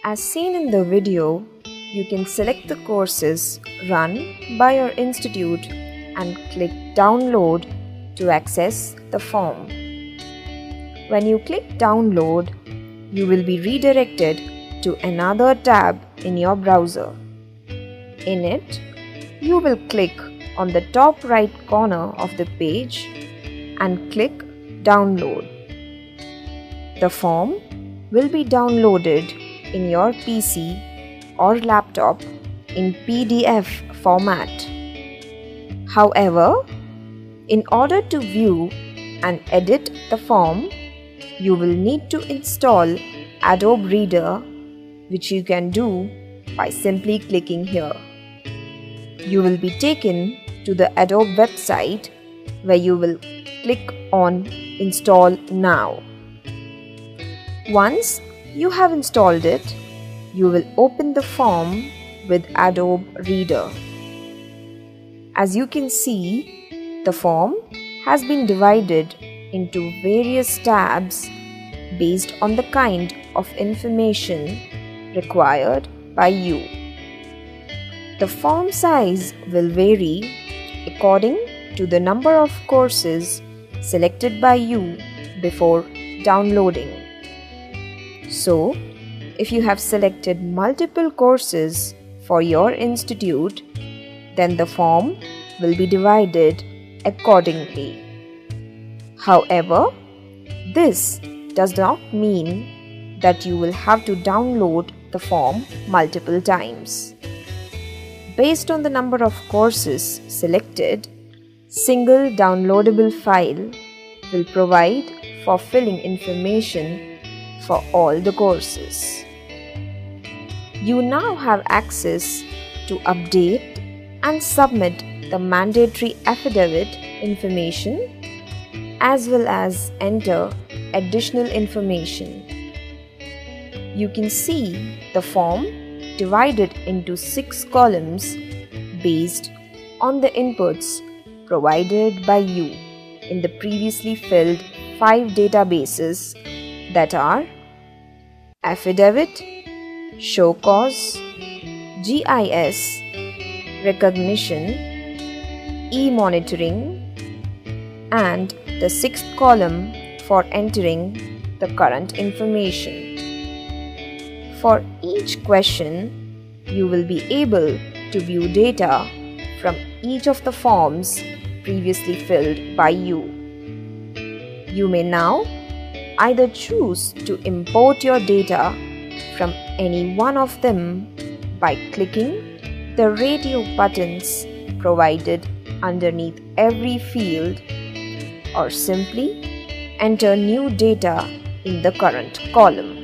As seen in the video, you can select the courses run by your institute and click Download to access the form. When you click Download, you will be redirected to another tab in your browser. In it, you will click on the top right corner of the page and click Download. The form will be downloaded in your PC or laptop in PDF format. However, in order to view and edit the form, you will need to install Adobe Reader, which you can do by simply clicking here. You will be taken to the Adobe website where you will click on Install Now. Once you have installed it, you will open the form with Adobe Reader. As you can see, the form has been divided into various tabs based on the kind of information required by you. The form size will vary according to the number of courses selected by you before downloading. So, if you have selected multiple courses for your institute, then the form will be divided accordingly. However, this does not mean that you will have to download the form multiple times. Based on the number of courses selected, single downloadable file will provide for filling information for all the courses. You now have access to update and submit the mandatory affidavit information as well as enter additional information. You can see the form divided into 6 columns based on the inputs provided by you in the previously filled 5 databases that are Affidavit, Show Cause, GIS, Recognition, E-Monitoring, and the 6th column for entering the current information. For each question, you will be able to view data from each of the forms previously filled by you. You may now either choose to import your data from any one of them by clicking the radio buttons provided underneath every field, or simply enter new data in the current column.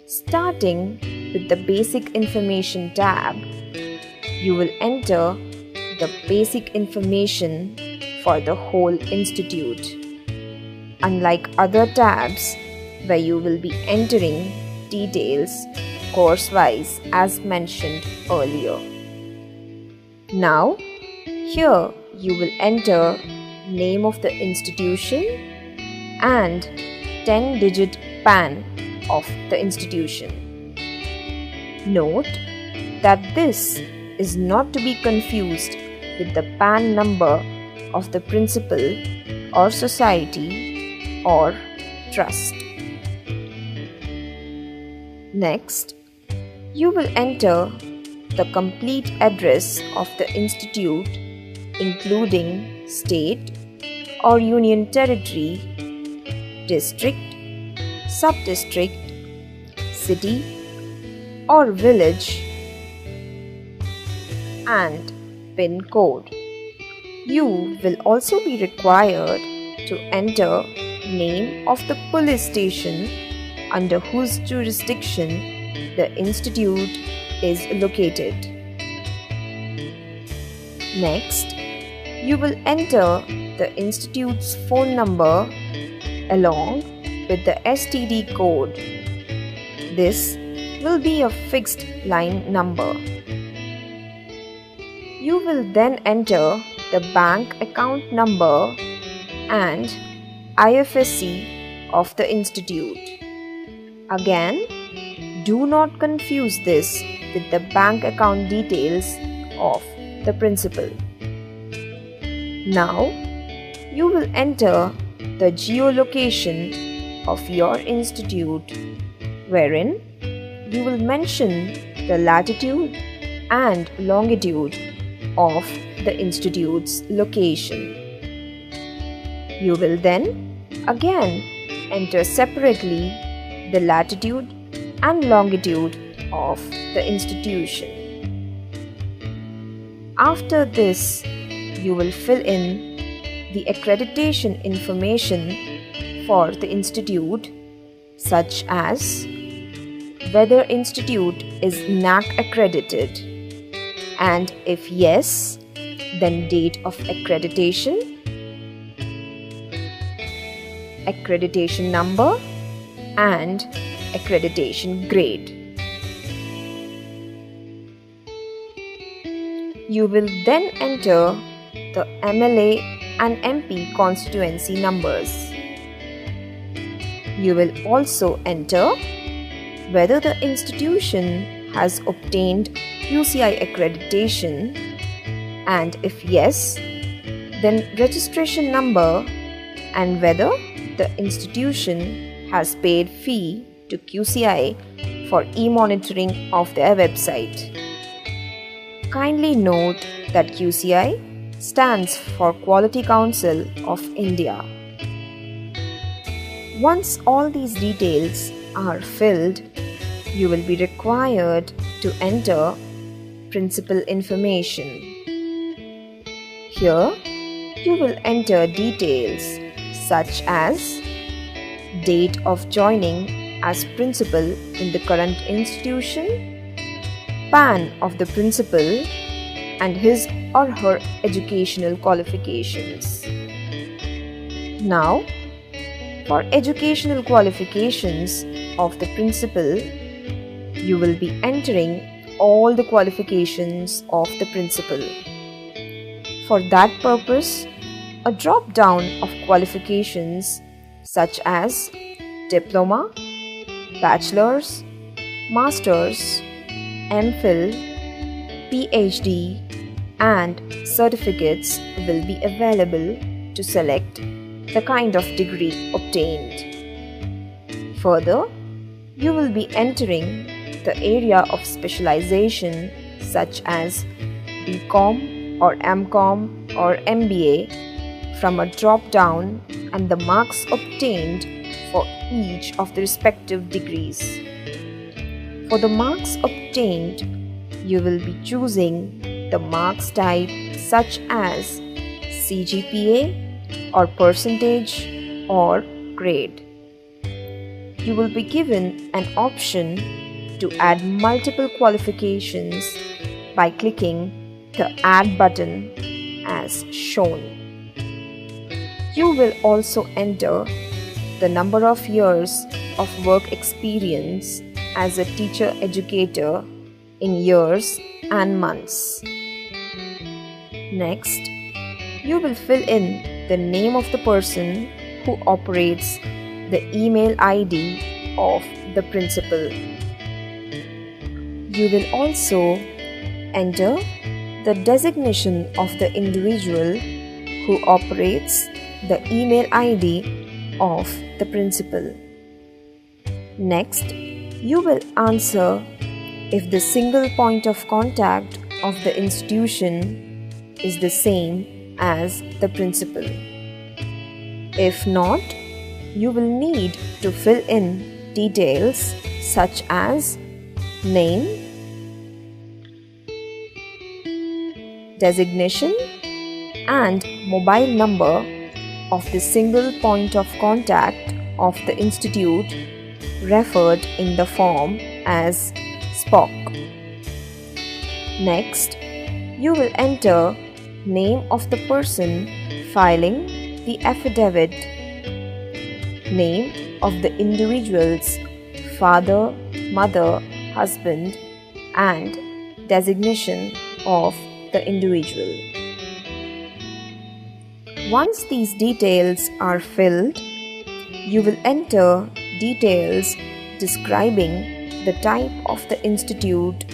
Starting with the Basic Information tab, you will enter the basic information for the whole institute. Unlike other tabs where you will be entering details course-wise as mentioned earlier. Now, here you will enter name of the institution and 10-digit PAN of the institution. Note that this is not to be confused with the PAN number of the principal or society or trust. Next, you will enter the complete address of the institute, including state or union territory, district, sub-district, city or village, and PIN code. You will also be required to enter name of the police station under whose jurisdiction the institute is located. Next, you will enter the institute's phone number along with the STD code. This will be a fixed line number. You will then enter the bank account number and IFSC of the institute. Again, Do not confuse this with the bank account details of the principal. Now, you will enter the geolocation of your institute, wherein you will mention the latitude and longitude of the institute's location. You will then again enter separately the latitude and longitude of the institution. After this, you will fill in the accreditation information for the institute, such as whether institute is NAAC accredited, and if yes, then date of accreditation, accreditation number, and accreditation grade. You will then enter the MLA and MP constituency numbers. You will also enter whether the institution has obtained QCI accreditation, and if yes, then registration number and whether the institution has paid fee to QCI for e-monitoring of their website. Kindly note that QCI stands for Quality Council of India. Once all these details are filled, you will be required to enter principal information. Here, you will enter details such as date of joining as principal in the current institution, PAN of the principal, and his or her educational qualifications. Now, for educational qualifications of the principal, you will be entering all the qualifications of the principal. For that purpose, a drop-down of qualifications such as diploma, bachelor's, master's, MPhil, PhD, and certificates will be available to select the kind of degree obtained. Further, you will be entering the area of specialization such as BCom or MCom or MBA from a drop-down and the marks obtained for each of the respective degrees. For the marks obtained, you will be choosing the marks type such as CGPA or percentage or grade. You will be given an option to add multiple qualifications by clicking the Add button as shown. You will also enter the number of years of work experience as a teacher educator in years and months. Next, you will fill in the name of the person who operates the email ID of the principal. You will also enter the designation of the individual who operates the email ID of the principal. Next, you will answer if the single point of contact of the institution is the same as the principal. If not, you will need to fill in details such as name, designation, and mobile number of the single point of contact of the institute referred in the form as SPOC. Next, you will enter name of the person filing the affidavit, name of the individual's father, mother, husband, and designation of the individual. Once these details are filled, you will enter details describing the type of the institute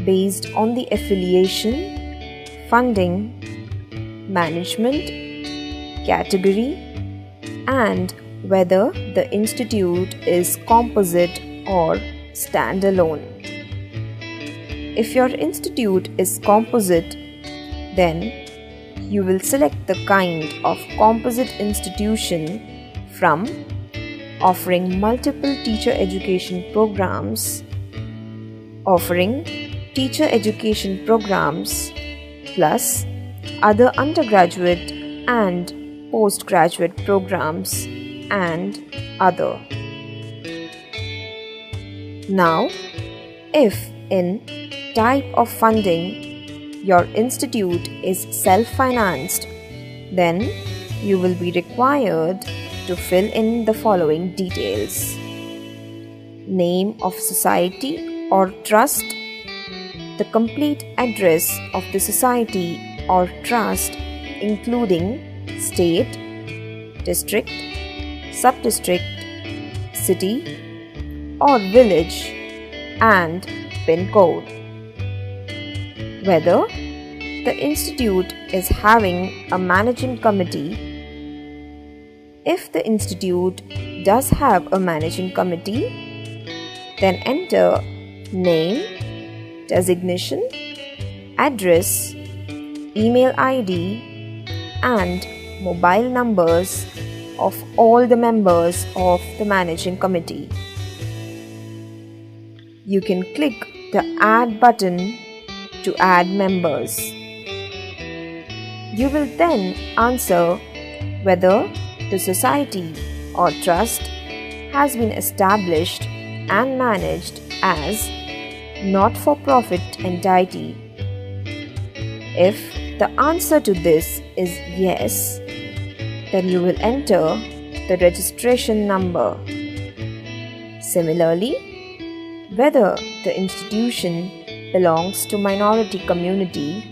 based on the affiliation, funding, management, category, and whether the institute is composite or standalone. If your institute is composite, then you will select the kind of composite institution from offering multiple teacher education programs, offering teacher education programs plus other undergraduate and postgraduate programs and other. Now, if in type of funding your institute is self-financed, then you will be required to fill in the following details: name of society or trust, the complete address of the society or trust including state, district, sub-district, city or village, and PIN code. Whether the institute is having a managing committee. If the institute does have a managing committee, then enter name, designation, address, email ID, and mobile numbers of all the members of the managing committee. You can click the Add button to add members. You will then answer whether the society or trust has been established and managed as not-for-profit entity. If the answer to this is yes, then you will enter the registration number. Similarly, whether the institution belongs to minority community.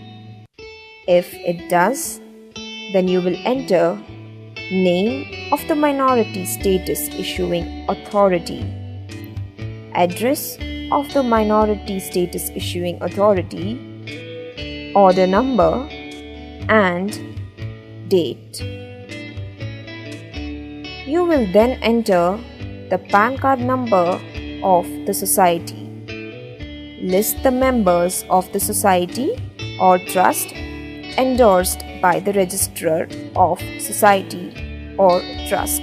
If it does, then you will enter name of the minority status issuing authority, address of the minority status issuing authority, order number, and date. You will then enter the PAN card number of the society. List the members of the society or trust endorsed by the registrar of society or trust,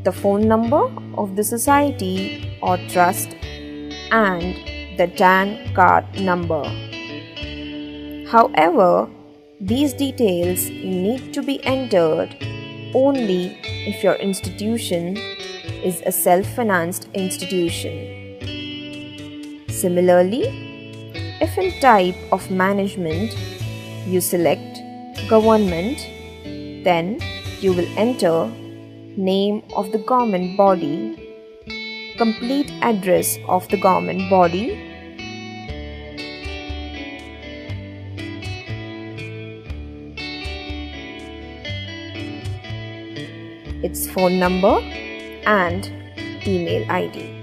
the phone number of the society or trust, and the TAN card number. However, these details need to be entered only if your institution is a self-financed institution. Similarly, if in type of management you select government, then you will enter name of the government body, complete address of the government body, its phone number and email ID.